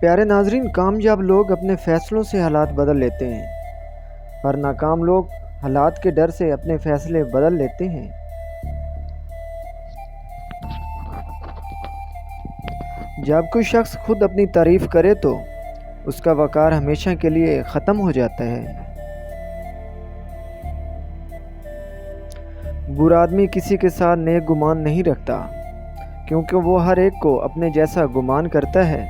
پیارے ناظرین، کامیاب لوگ اپنے فیصلوں سے حالات بدل لیتے ہیں، اور ناکام لوگ حالات کے ڈر سے اپنے فیصلے بدل لیتے ہیں۔ جب کوئی شخص خود اپنی تعریف کرے تو اس کا وقار ہمیشہ کے لیے ختم ہو جاتا ہے۔ برا آدمی کسی کے ساتھ نیک گمان نہیں رکھتا، کیونکہ وہ ہر ایک کو اپنے جیسا گمان کرتا ہے۔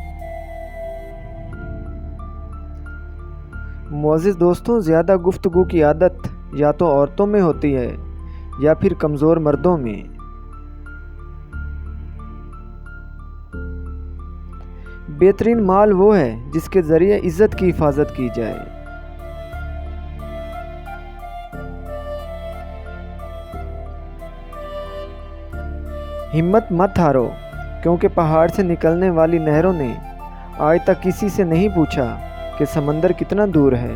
معزز دوستوں، زیادہ گفتگو کی عادت یا تو عورتوں میں ہوتی ہے یا پھر کمزور مردوں میں۔ بہترین مال وہ ہے جس کے ذریعے عزت کی حفاظت کی جائے۔ ہمت مت ہارو، کیونکہ پہاڑ سے نکلنے والی نہروں نے آج تک کسی سے نہیں پوچھا کہ سمندر کتنا دور ہے۔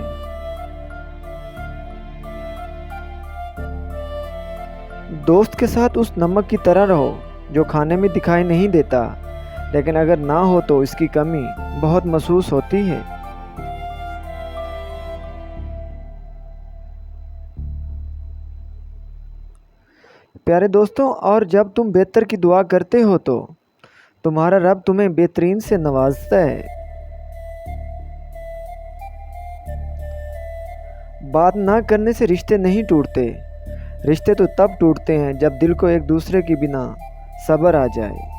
دوست کے ساتھ اس نمک کی طرح رہو جو کھانے میں دکھائی نہیں دیتا، لیکن اگر نہ ہو تو اس کی کمی بہت محسوس ہوتی ہے۔ پیارے دوستوں، اور جب تم بہتر کی دعا کرتے ہو تو تمہارا رب تمہیں بہترین سے نوازتا ہے۔ بات نہ کرنے سے رشتے نہیں ٹوٹتے، رشتے تو تب ٹوٹتے ہیں جب دل کو ایک دوسرے کی بنا صبر آ جائے۔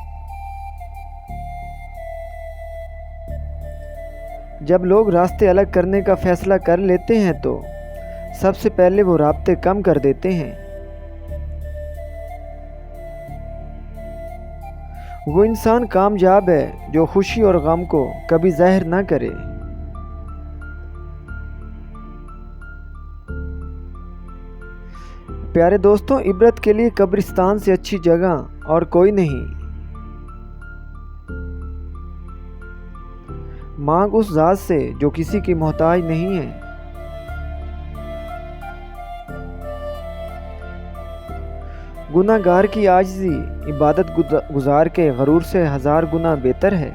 جب لوگ راستے الگ کرنے کا فیصلہ کر لیتے ہیں تو سب سے پہلے وہ رابطے کم کر دیتے ہیں۔ وہ انسان کامیاب ہے جو خوشی اور غم کو کبھی ظاہر نہ کرے۔ پیارے دوستوں، عبرت کے لیے قبرستان سے اچھی جگہ اور کوئی نہیں۔ مانگ اس ذات سے جو کسی کی محتاج نہیں ہے۔ گناہ گار کی عاجزی عبادت گزار کے غرور سے 1000 گنا بہتر ہے۔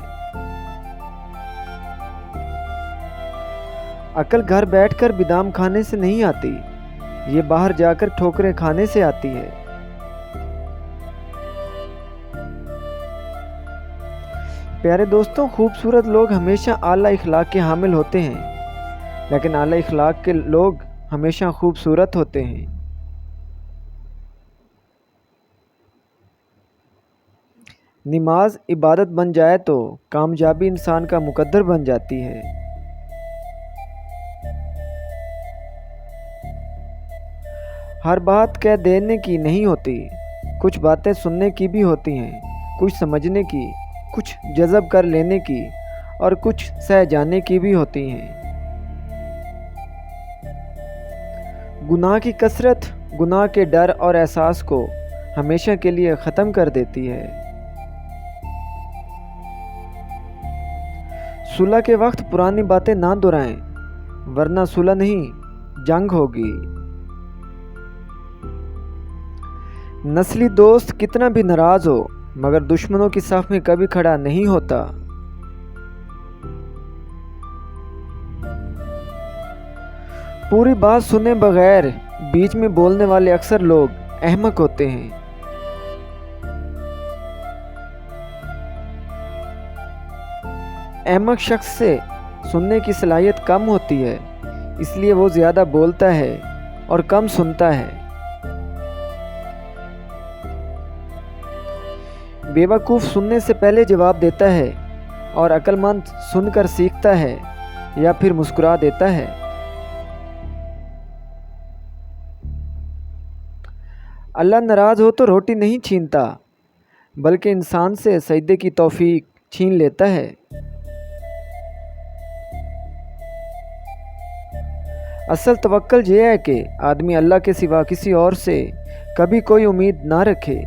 عقل گھر بیٹھ کر بادام کھانے سے نہیں آتی، یہ باہر جا کر ٹھوکریں کھانے سے آتی ہے۔ پیارے دوستوں، خوبصورت لوگ ہمیشہ اعلیٰ اخلاق کے حامل ہوتے ہیں، لیکن اعلیٰ اخلاق کے لوگ ہمیشہ خوبصورت ہوتے ہیں۔ نماز عبادت بن جائے تو کامیابی انسان کا مقدر بن جاتی ہے۔ ہر بات کہہ دینے کی نہیں ہوتی، کچھ باتیں سننے کی بھی ہوتی ہیں، کچھ سمجھنے کی، کچھ جذب کر لینے کی، اور کچھ سہ جانے کی بھی ہوتی ہیں۔ گناہ کی کثرت گناہ کے ڈر اور احساس کو ہمیشہ کے لیے ختم کر دیتی ہے۔ صلح کے وقت پرانی باتیں نہ دہرائیں، ورنہ صلح نہیں جنگ ہوگی۔ نسلی دوست کتنا بھی ناراض ہو مگر دشمنوں کی صف میں کبھی کھڑا نہیں ہوتا۔ پوری بات سنے بغیر بیچ میں بولنے والے اکثر لوگ احمق ہوتے ہیں۔ احمق شخص سے سننے کی صلاحیت کم ہوتی ہے، اس لیے وہ زیادہ بولتا ہے اور کم سنتا ہے۔ بے وقوف سننے سے پہلے جواب دیتا ہے اور عقل مند سن کر سیکھتا ہے یا پھر مسکرا دیتا ہے۔ اللہ ناراض ہو تو روٹی نہیں چھینتا، بلکہ انسان سے سجدے کی توفیق چھین لیتا ہے۔ اصل توکل یہ ہے کہ آدمی اللہ کے سوا کسی اور سے کبھی کوئی امید نہ رکھے۔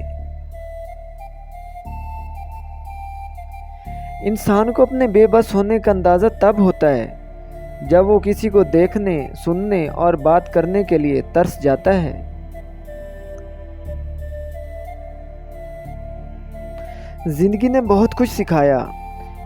انسان کو اپنے بے بس ہونے کا اندازہ تب ہوتا ہے جب وہ کسی کو دیکھنے، سننے اور بات کرنے کے لیے ترس جاتا ہے۔ زندگی نے بہت کچھ سکھایا